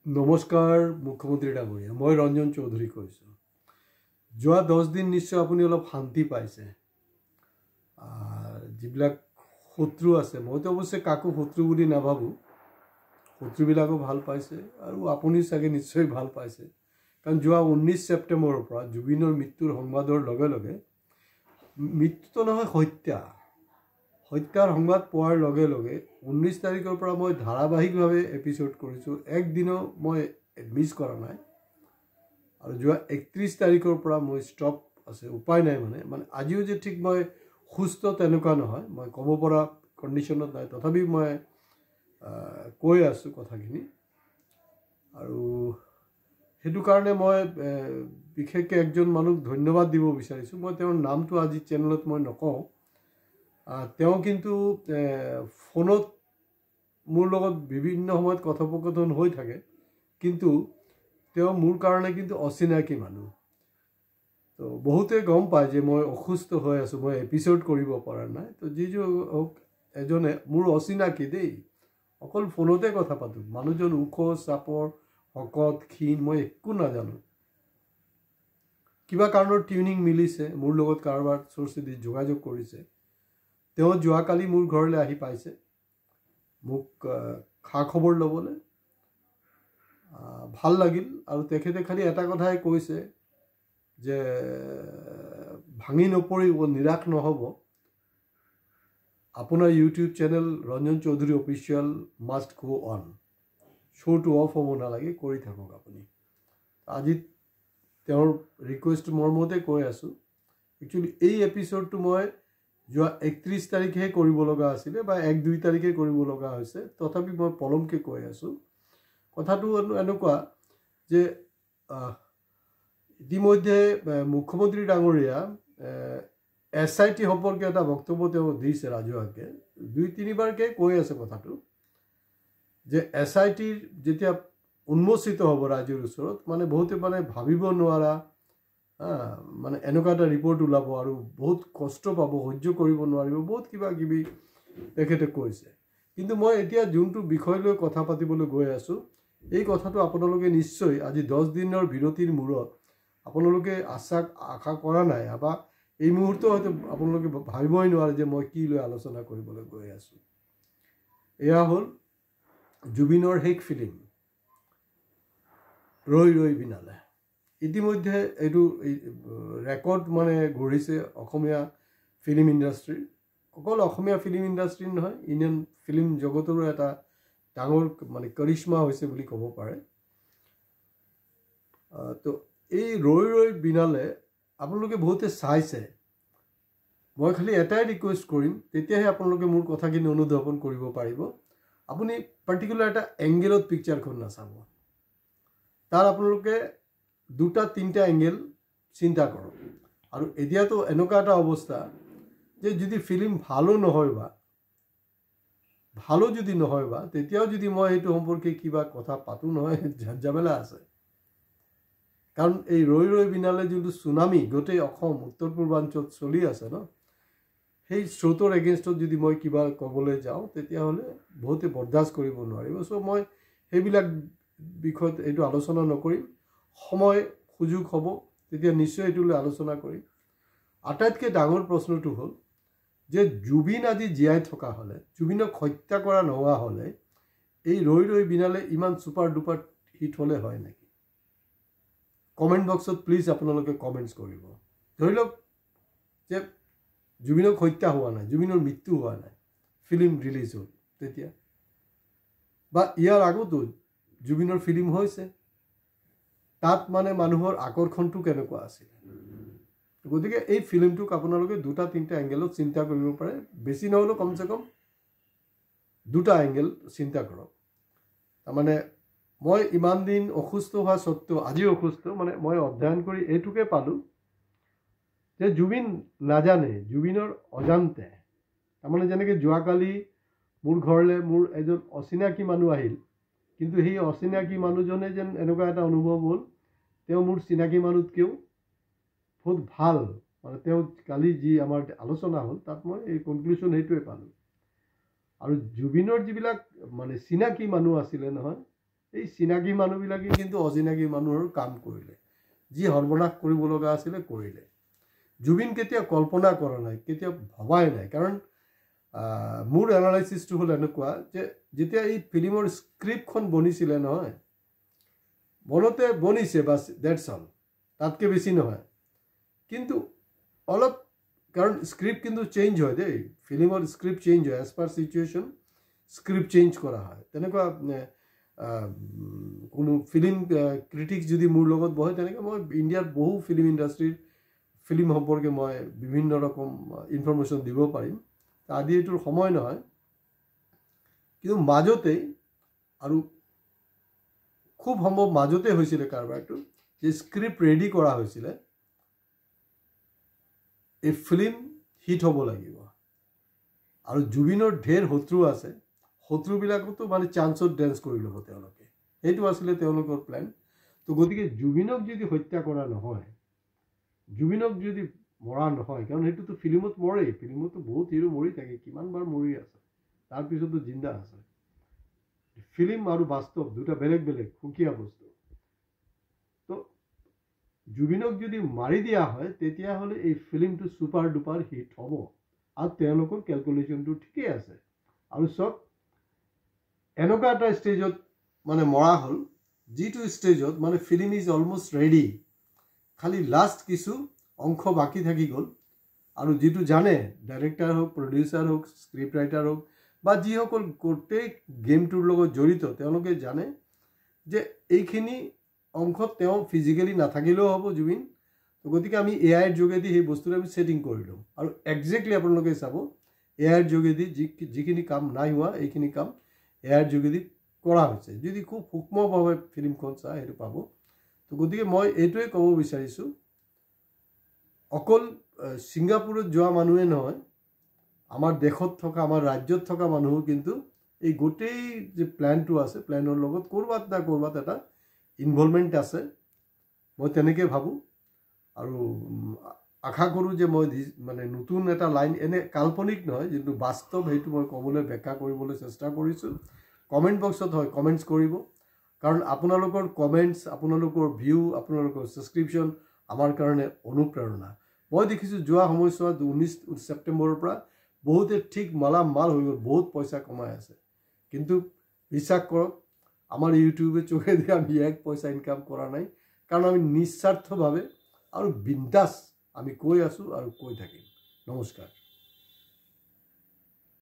নমস্কাৰ মুখ্যমন্ত্ৰী ডাঙৰীয়া, মই ৰঞ্জন চৌধুৰী কৈছোঁ। যোৱা 10 দিন নিশ্চয় আপুনি অলপ শান্তি পাইছে। যিবিলাক শত্ৰু আছে, মইতো অৱশ্যে কাকো শত্ৰু বুলি নাভাবোঁ, শত্ৰুবিলাকো ভাল পাইছে আৰু আপুনি চাগে নিশ্চয় ভাল পাইছে। কাৰণ যোৱা 19 ছেপ্টেম্বৰৰ পৰা জুবিনৰ মৃত্যুৰ সংবাদৰ লগে লগে, মৃত্যুটো নহয় হত্যাৰ সংবাদ পোৱাৰ লগে লগে 19 তাৰিখৰ পৰা মই ধাৰাবাহিকভাৱে এপিছ'ড কৰিছোঁ। একদিনো মই মিছ কৰা নাই। আৰু যোৱা 31 তাৰিখৰ পৰা মই ষ্টপ আছে, উপায় নাই। মানে আজিও যে ঠিক মই সুস্থ তেনেকুৱা নহয়, মই ক'ব পৰা কণ্ডিশ্যনত নাই, তথাপি মই কৈ আছোঁ কথাখিনি। আৰু সেইটো কাৰণে মই বিশেষকৈ একজন মানুহক ধন্যবাদ দিব বিচাৰিছোঁ। মই তেওঁৰ নামটো আজি চেনেলত মই নকওঁ। তেওঁ কিন্তু ফোনত মোৰ লগত বিভিন্ন সময়ত কথোপকথন হৈ থাকে, কিন্তু তেওঁ মোৰ কাৰণে কিন্তু অচিনাকি মানুহ। তো বহুতে গম পায় যে মই অসুস্থ হৈ আছোঁ, মই এপিছ'ড কৰিব পৰা নাই। তো যিজন এজনে মোৰ অচিনাকি দেই, অকল ফোনতে কথা পাতোঁ। মানুহজন ওখ চাপৰ, শকত ক্ষীণ, মই একো নাজানো। কিবা কাৰণত টিউনিং মিলিছে, মোৰ লগত কাৰোবাৰ চ'ৰ্চেদি যোগাযোগ কৰিছে। তেওঁ যোৱাকালি মোৰ ঘৰলৈ আহি পাইছে মোক খা খবৰ ল'বলৈ। ভাল লাগিল। আৰু তেখেতে খালি এটা কথাই কৈছে যে ভাঙি নপৰিব, নিৰাশ নহ'ব, আপোনাৰ YouTube channel Ranjan Choudhury official must go on, শ্ব'টো অফ হ'ব নালাগে, কৰি থাকক আপুনি। আজি তেওঁৰ ৰিকুৱেষ্ট মৰ্মতে কৈ আছোঁ। একচুৱেলি এই এপিছ'ডটো মই যোৱা 31 তাৰিখে কৰিব লগা আছিলে, বা 1-2 তাৰিখে কৰিব লগা হৈছে, তথাপি মই পলমকৈ কৈ আছোঁ। কথাটো এনেকুৱা যে ইতিমধ্যে মুখ্যমন্ত্ৰী ডাঙৰীয়া SIT সম্পৰ্কে এটা বক্তব্য তেওঁ দিছে ৰাজহুৱাকৈ, 2-3বাৰকৈ কৈ আছে কথাটো, যে SITৰ যেতিয়া উন্মোচিত হ'ব ৰাজ্যৰ ওচৰত, মানে বহুতে ভাবিব নোৱাৰা মানে এনেকুৱা এটা ৰিপৰ্ট ওলাব আৰু বহুত কষ্ট পাব, সহ্য কৰিব নোৱাৰিব, বহুত কিবা কিবি তেখেতে কৈছে। কিন্তু মই এতিয়া যোনটো বিষয় লৈ কথা পাতিবলৈ গৈ আছোঁ, এই কথাটো আপোনালোকে নিশ্চয় আজি 10 দিনৰ বিৰতিৰ মূৰত আপোনালোকে আশা কৰা নাই, বা এই মুহূৰ্তে হয়তো আপোনালোকে ভাবিবই নোৱাৰে যে মই কি লৈ আলোচনা কৰিবলৈ গৈ আছোঁ। এয়া হ'ল জুবিনৰ শেষ ফিল্ম ৰৈ ৰৈ বিনালে। ইতিমধ্যে এইটো ৰেকৰ্ড গঢ়িছে অসমীয়া ফিল্ম ইণ্ডাষ্ট্ৰীৰ। অকল অসমীয়া ফিল্ম ইণ্ডাষ্ট্ৰীৰ নহয়, ইণ্ডিয়ান ফিল্ম জগতৰো এটা ডাঙৰ কৰিশ্মা হৈছে বুলি ক'ব পাৰে। তো এই ৰৈ ৰৈ বিনালে আপোনালোকে বহুতে চাইছে। মই খালি এটাই ৰিকুৱেষ্ট কৰিম, তেতিয়াহে আপোনালোকে মোৰ কথাখিনি অনুধাৱন কৰিব পাৰিব। আপুনি পাৰ্টিকুলাৰ এটা এংগেলত পিকচাৰখন নাচাব, তাৰ আপোনালোকে 2-3টা এংগেল চিন্তা কৰক। আৰু এতিয়াতো এনেকুৱা এটা অৱস্থা যে যদি ফিল্ম ভালো যদি নহয় বা তেতিয়াও যদি মই সেইটো সম্পৰ্কে কিবা কথা পাতোঁ নহয়, ঝামেলা আছে। কাৰণ এই ৰৈ ৰৈ বিনালে যোনটো চুনামি গোটেই অসম উত্তৰ পূৰ্বাঞ্চলত চলি আছে ন, সেই স্ৰোতৰ এগেইনষ্টত যদি মই কিবা ক'বলৈ যাওঁ, তেতিয়াহ'লে বহুতে বৰদাস্ত কৰিব নোৱাৰিব। চ' মই সেইবিলাক বিষয়ত এইটো আলোচনা নকৰিম। সময় সুযোগ হ'ব তেতিয়া নিশ্চয় এইটো লৈ আলোচনা কৰিম। আটাইতকৈ ডাঙৰ প্ৰশ্নটো হ'ল যে জুবিন আজি জীয়াই থকা হ'লে, জুবিনক হত্যা কৰা নোহোৱা হ'লে, এই ৰৈ ৰৈ বিনালে ইমান ছুপাৰ ডুপাৰ হিট হ'লে হয় নেকি? কমেণ্ট বক্সত প্লিজ আপোনালোকে কমেণ্টছ কৰিব। ধৰি লওক যে জুবিনক হত্যা হোৱা নাই, জুবিনৰ মৃত্যু হোৱা নাই, ফিল্ম ৰিলিজ হ'ল তেতিয়া, বা ইয়াৰ আগতো জুবিনৰ ফিল্ম হৈছে, তাত মানুহৰ আকৰ্ষণটো কেনেকুৱা আছিল। গতিকে এই ফিল্মটোক আপোনালোকে 2-3টা এংগেলত চিন্তা কৰিব পাৰে। বেছি নহ'লেও কমচে কম 2টা এংগেল চিন্তা কৰক। তাৰমানে মই ইমান দিন অসুস্থ হোৱা স্বত্বেও, আজিও অসুস্থ, মই অধ্যয়ন কৰি এইটোকে পালোঁ যে জুবিন নাজানে, জুবিনৰ অজান্তে। তাৰমানে যেনেকৈ যোৱাকালি মোৰ ঘৰলৈ মোৰ এজন অচিনাকি মানুহ আহিল, কিন্তু সেই অচিনাকি মানুহজনে যেন এনেকুৱা এটা অনুভৱ হ'ল তেওঁ মোৰ চিনাকি মানুহতকৈও বহুত ভাল। তেওঁ কালি যি আমাৰ আলোচনা হ'ল, তাত মই এই কনক্লুশ্যন সেইটোৱে পালোঁ। আৰু জুবিনৰ যিবিলাক চিনাকি মানুহ আছিলে নহয়, এই চিনাকি মানুহবিলাকে কিন্তু অচিনাকি মানুহৰ কাম কৰিলে, যি সৰ্বনাশ কৰিব লগা আছিলে কৰিলে। জুবিন কেতিয়াও কল্পনা কৰা নাই, কেতিয়াও ভবাই নাই। কাৰণ মোৰ এনালাইচিছটো হ'ল এনেকুৱা যে যেতিয়া এই ফিল্মৰ স্ক্ৰিপ্টখন বনিছিলে নহয়, বনতে বনিছে বাছ, ডেটছ অল, তাতকৈ বেছি নহয়। কিন্তু অলপ, কাৰণ স্ক্ৰিপ্ট কিন্তু চেঞ্জ হয় দেই, ফিল্মৰ স্ক্ৰিপ্ট চেঞ্জ হয়, as per situation script change কৰা হয়। তেনেকুৱা কোনো ফিল্ম ক্ৰিটিক্স যদি মোৰ লগত বহে, তেনেকৈ মই ইণ্ডিয়াৰ বহু ফিল্ম ইণ্ডাষ্ট্ৰীৰ ফিল্ম সম্পৰ্কে মই বিভিন্ন ৰকম ইনফৰমেশ্যন দিব পাৰিম। আদি এইটোৰ সময় নহয়। কিন্তু মাজতেই, আৰু খুব সম্ভৱ মাজতে হৈছিলে কাৰবাৰটো, যে স্ক্ৰিপ্ট ৰেডি কৰা হৈছিলে, এই ফিল্ম হিট হ'ব লাগিব। আৰু জুবিনৰ ঢেৰ শত্ৰু আছে, শত্ৰুবিলাকতো মানে চান্সত ডেন্স কৰি ল'ব তেওঁলোকে, সেইটো আছিলে তেওঁলোকৰ প্লেন। তো গতিকে জুবিনক যদি হত্যা কৰা নহয়, জুবিনক যদি মৰা নহয়, কাৰণ সেইটোতো ফিল্মত মৰেই, ফিল্মতো বহুত হিৰো মৰি থাকে, কিমানবাৰ মৰি আছে, তাৰপিছতো জিন্দা আছে। ফিল্ম আৰু বাস্তৱ দুটা বেলেগ বেলেগ সুকীয়া বস্তু। তো জুবিনক যদি মাৰি দিয়া হয়, তেতিয়াহ'লে এই ফিল্মটো ছুপাৰ ডুপাৰ হিট হ'ব। আৰু তেওঁলোকৰ কেলকুলেশ্যনটো ঠিকেই আছে। আৰু চব এনেকুৱা এটা ষ্টেজত মানে মৰা হ'ল, যিটো ষ্টেজত মানে ফিল্ম ইজ অলমষ্ট ৰেডি, খালি লাষ্ট কিছু অংশ বাকী থাকি গ'ল। আৰু যিটো জানে, ডাইৰেক্টৰ হওক, প্ৰডিউচাৰ হওক, স্ক্ৰিপ্ট ৰাইটাৰ হওক, বা যিসকল গোটেই গেমটোৰ লগত জড়িত, তেওঁলোকে জানে যে এইখিনি অংশত তেওঁ ফিজিকেলি নাথাকিলেও হ'ব জুবিন। গতিকে আমি এআইৰ যোগেদি সেই বস্তুটো আমি ছেটিং কৰি লওঁ। আৰু একজেক্টলি আপোনালোকে চাব, এআইৰ যোগেদি যিখিনি কাম নাই হোৱা, এইখিনি কাম এআইৰ যোগেদি কৰা হৈছে। যদি খুব সূক্ষ্মভাৱে ফিল্মখন চায়, সেইটো পাব। তো গতিকে মই এইটোৱে ক'ব বিচাৰিছোঁ, অকল ছিংগাপুৰত যোৱা মানুহে নহয়, আমাৰ দেশত থকা, আমাৰ ৰাজ্যত থকা মানুহো কিন্তু এই গোটেই যে প্লেনটো আছে, প্লেনৰ লগত ক'ৰবাত না ক'ৰবাত এটা ইনভলভমেণ্ট আছে, মই তেনেকৈ ভাবোঁ। আৰু আশা কৰোঁ যে মই মানে নতুন এটা লাইন, এনে কাল্পনিক নহয়, যিটো বাস্তৱ, সেইটো মই ক'বলৈ ব্যাখ্যা কৰিবলৈ চেষ্টা কৰিছোঁ। কমেণ্ট বক্সত হয় কমেণ্টছ কৰিব, কাৰণ আপোনালোকৰ কমেণ্টছ, আপোনালোকৰ ভিউ, আপোনালোকৰ ছাবস্ক্ৰিপশ্যন আমাৰ কাৰণে অনুপ্ৰেৰণা। মই দেখিছোঁ যোৱা সময়ছোৱাত 19 ছেপ্টেম্বৰৰ পৰা বহুতে ঠিক মালামাল হৈ গ'ল, বহুত পইচা কমাই আছে। কিন্তু বিশ্বাস কৰক, আমাৰ ইউটিউবে চোখেদি আমি এক পইচা ইনকাম কৰা নাই, কাৰণ আমি নিস্বাৰ্থভাৱে আৰু বিন্দাছ আমি কৈ আছোঁ আৰু কৈ থাকিম। নমস্কাৰ।